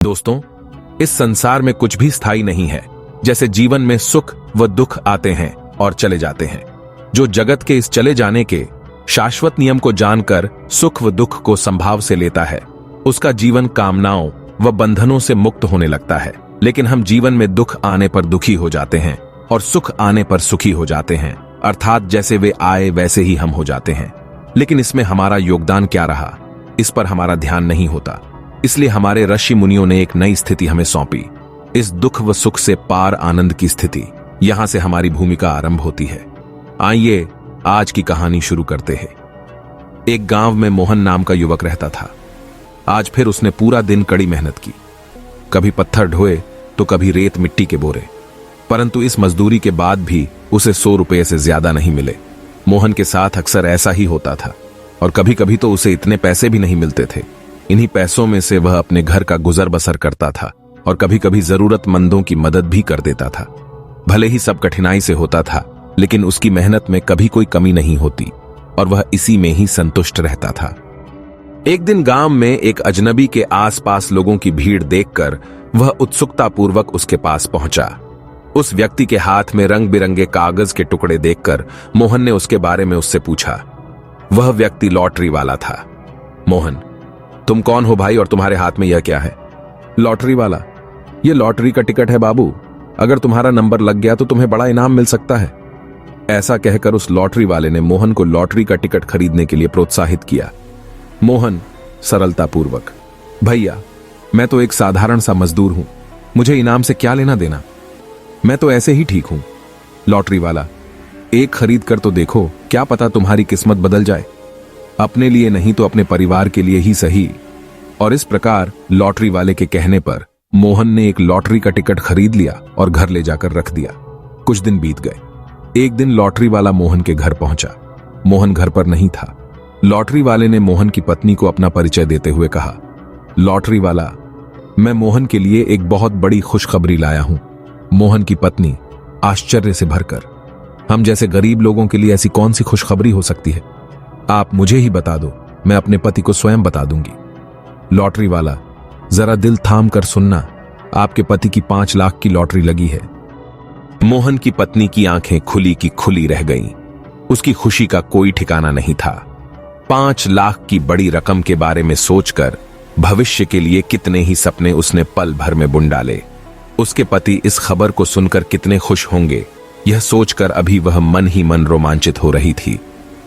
दोस्तों, इस संसार में कुछ भी स्थायी नहीं है। जैसे जीवन में सुख व दुख आते हैं और चले जाते हैं। जो जगत के इस चले जाने के शाश्वत नियम को जानकर सुख व दुख को संभाव से लेता है, उसका जीवन कामनाओं व बंधनों से मुक्त होने लगता है। लेकिन हम जीवन में दुख आने पर दुखी हो जाते हैं और सुख आने पर सुखी हो जाते हैं, अर्थात जैसे वे आए वैसे ही हम हो जाते हैं। लेकिन इसमें हमारा योगदान क्या रहा, इस पर हमारा ध्यान नहीं होता। इसलिए हमारे ऋषि मुनियों ने एक नई स्थिति हमें सौंपी, इस दुख व सुख से पार आनंद की स्थिति। यहां से हमारी भूमिका आरंभ होती है। आइए आज की कहानी शुरू करते हैं। एक गांव में मोहन नाम का युवक रहता था। आज फिर उसने पूरा दिन कड़ी मेहनत की, कभी पत्थर ढोए तो कभी रेत मिट्टी के बोरे। परंतु इस मजदूरी के बाद भी उसे 100 रुपये से ज्यादा नहीं मिले। मोहन के साथ अक्सर ऐसा ही होता था और कभी कभी तो उसे इतने पैसे भी नहीं मिलते थे। इन्हीं पैसों में से वह अपने घर का गुजर बसर करता था और कभी कभी जरूरतमंदों की मदद भी कर देता था। भले ही सब कठिनाई से होता था, लेकिन उसकी मेहनत में कभी कोई कमी नहीं होती और वह इसी में ही संतुष्ट रहता था। एक दिन गांव में एक अजनबी के आसपास लोगों की भीड़ देखकर वह उत्सुकतापूर्वक उसके पास पहुंचा। उस व्यक्ति के हाथ में रंग बिरंगे कागज के टुकड़े देखकर मोहन ने उसके बारे में उससे पूछा। वह व्यक्ति लॉटरी वाला था। मोहन, तुम कौन हो भाई और तुम्हारे हाथ में यह क्या है? लॉटरी वाला, यह लॉटरी का टिकट है बाबू। अगर तुम्हारा नंबर लग गया तो तुम्हें बड़ा इनाम मिल सकता है। ऐसा कहकर उस लॉटरी वाले ने मोहन को लॉटरी का टिकट खरीदने के लिए प्रोत्साहित किया। मोहन सरलतापूर्वक, भैया मैं तो एक साधारण सा मजदूर हूं, मुझे इनाम से क्या लेना देना, मैं तो ऐसे ही ठीक हूं। लॉटरी वाला, एक खरीद कर तो देखो, क्या पता तुम्हारी किस्मत बदल जाए, अपने लिए नहीं तो अपने परिवार के लिए ही सही। और इस प्रकार लॉटरी वाले के कहने पर मोहन ने एक लॉटरी का टिकट खरीद लिया और घर ले जाकर रख दिया। कुछ दिन बीत गए। एक दिन लॉटरी वाला मोहन के घर पहुंचा। मोहन घर पर नहीं था। लॉटरी वाले ने मोहन की पत्नी को अपना परिचय देते हुए कहा, लॉटरी वाला, मैं मोहन के लिए एक बहुत बड़ी खुशखबरी लाया हूं। मोहन की पत्नी आश्चर्य से भरकर, हम जैसे गरीब लोगों के लिए ऐसी कौन सी खुशखबरी हो सकती है? आप मुझे ही बता दो, मैं अपने पति को स्वयं बता दूंगी। लॉटरी वाला, जरा दिल थाम कर सुनना, आपके पति की 5 लाख की लॉटरी लगी है। मोहन की पत्नी की आंखें खुली की खुली रह गईं। उसकी खुशी का कोई ठिकाना नहीं था। 5 लाख की बड़ी रकम के बारे में सोचकर भविष्य के लिए कितने ही सपने उसने पल भर में बुन डाले। उसके पति इस खबर को सुनकर कितने खुश होंगे, यह सोचकर अभी वह मन ही मन रोमांचित हो रही थी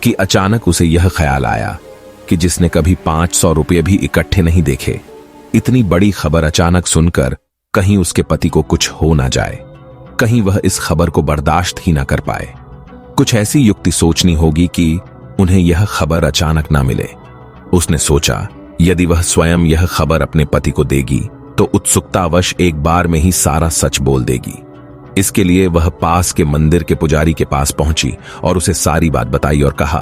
कि अचानक उसे यह ख्याल आया कि जिसने कभी 500 रुपये भी इकट्ठे नहीं देखे, इतनी बड़ी खबर अचानक सुनकर कहीं उसके पति को कुछ हो ना जाए, कहीं वह इस खबर को बर्दाश्त ही ना कर पाए। कुछ ऐसी युक्ति सोचनी होगी कि उन्हें यह खबर अचानक ना मिले। उसने सोचा, यदि वह स्वयं यह खबर अपने पति को देगी तो उत्सुकतावश एक बार में ही सारा सच बोल देगी। इसके लिए वह पास के मंदिर के पुजारी के पास पहुंची और उसे सारी बात बताई और कहा,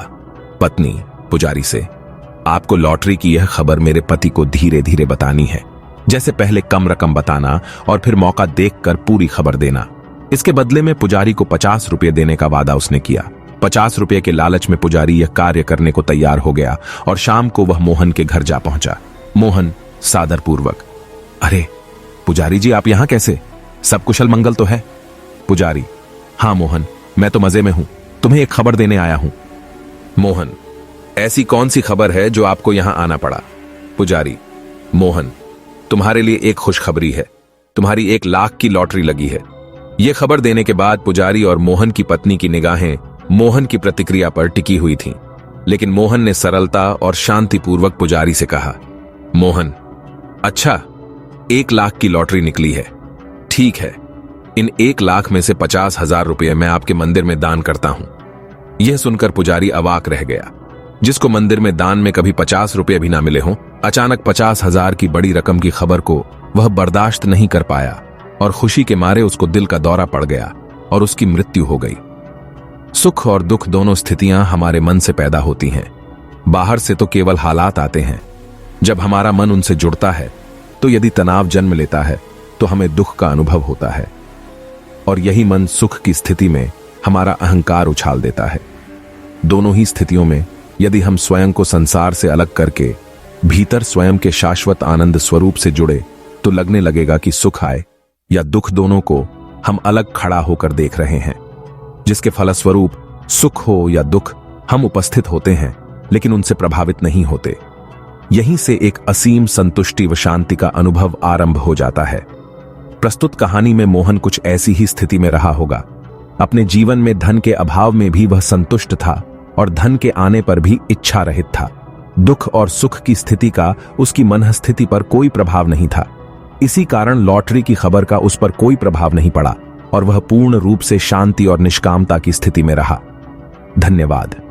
पत्नी, पुजारी से आपको लॉटरी की यह खबर मेरे पति को धीरे धीरे बतानी है। जैसे पहले कम रकम बताना और फिर मौका देखकर पूरी खबर देना। इसके बदले में पुजारी को 50 रुपये देने का वादा उसने किया। 50 रुपये के लालच में पुजारी यह कार्य करने को तैयार हो गया और शाम को वह मोहन के घर जा पहुंचा। मोहन सादरपूर्वक, अरे पुजारी जी, आप यहां कैसे? सब कुशल मंगल तो है? पुजारी, हां मोहन, मैं तो मजे में हूं, तुम्हें एक खबर देने आया हूं। मोहन, ऐसी कौन सी खबर है जो आपको यहां आना पड़ा? पुजारी, मोहन, तुम्हारे लिए एक खुशखबरी है, तुम्हारी 1 लाख की लॉटरी लगी है। यह खबर देने के बाद पुजारी और मोहन की पत्नी की निगाहें मोहन की प्रतिक्रिया पर टिकी हुई थीं, लेकिन मोहन ने सरलता और शांतिपूर्वक पुजारी से कहा, मोहन, अच्छा, 1 लाख की लॉटरी निकली है, ठीक है, इन 1 लाख में से 50,000 रुपये मैं आपके मंदिर में दान करता हूं। यह सुनकर पुजारी अवाक रह गया। जिसको मंदिर में दान में कभी 50 रुपये भी ना मिले हों, अचानक 50,000 की बड़ी रकम की खबर को वह बर्दाश्त नहीं कर पाया और खुशी के मारे उसको दिल का दौरा पड़ गया और उसकी मृत्यु हो गई। सुख और दुख दोनों स्थितियां हमारे मन से पैदा होती हैं। बाहर से तो केवल हालात आते हैं। जब हमारा मन उनसे जुड़ता है तो यदि तनाव जन्म लेता है तो हमें दुख का अनुभव होता है और यही मन सुख की स्थिति में हमारा अहंकार उछाल देता है। दोनों ही स्थितियों में यदि हम स्वयं को संसार से अलग करके भीतर स्वयं के शाश्वत आनंद स्वरूप से जुड़े तो लगने लगेगा कि सुख आए या दुख दोनों को हम अलग खड़ा होकर देख रहे हैं, जिसके फलस्वरूप सुख हो या दुख हम उपस्थित होते हैं लेकिन उनसे प्रभावित नहीं होते। यहीं से एक असीम संतुष्टि व शांति का अनुभव आरंभ हो जाता है। प्रस्तुत कहानी में मोहन कुछ ऐसी ही स्थिति में रहा होगा। अपने जीवन में धन के अभाव में भी वह संतुष्ट था और धन के आने पर भी इच्छा रहित था। दुख और सुख की स्थिति का उसकी मनःस्थिति पर कोई प्रभाव नहीं था। इसी कारण लॉटरी की खबर का उस पर कोई प्रभाव नहीं पड़ा और वह पूर्ण रूप से शांति और निष्कामता की स्थिति में रहा। धन्यवाद।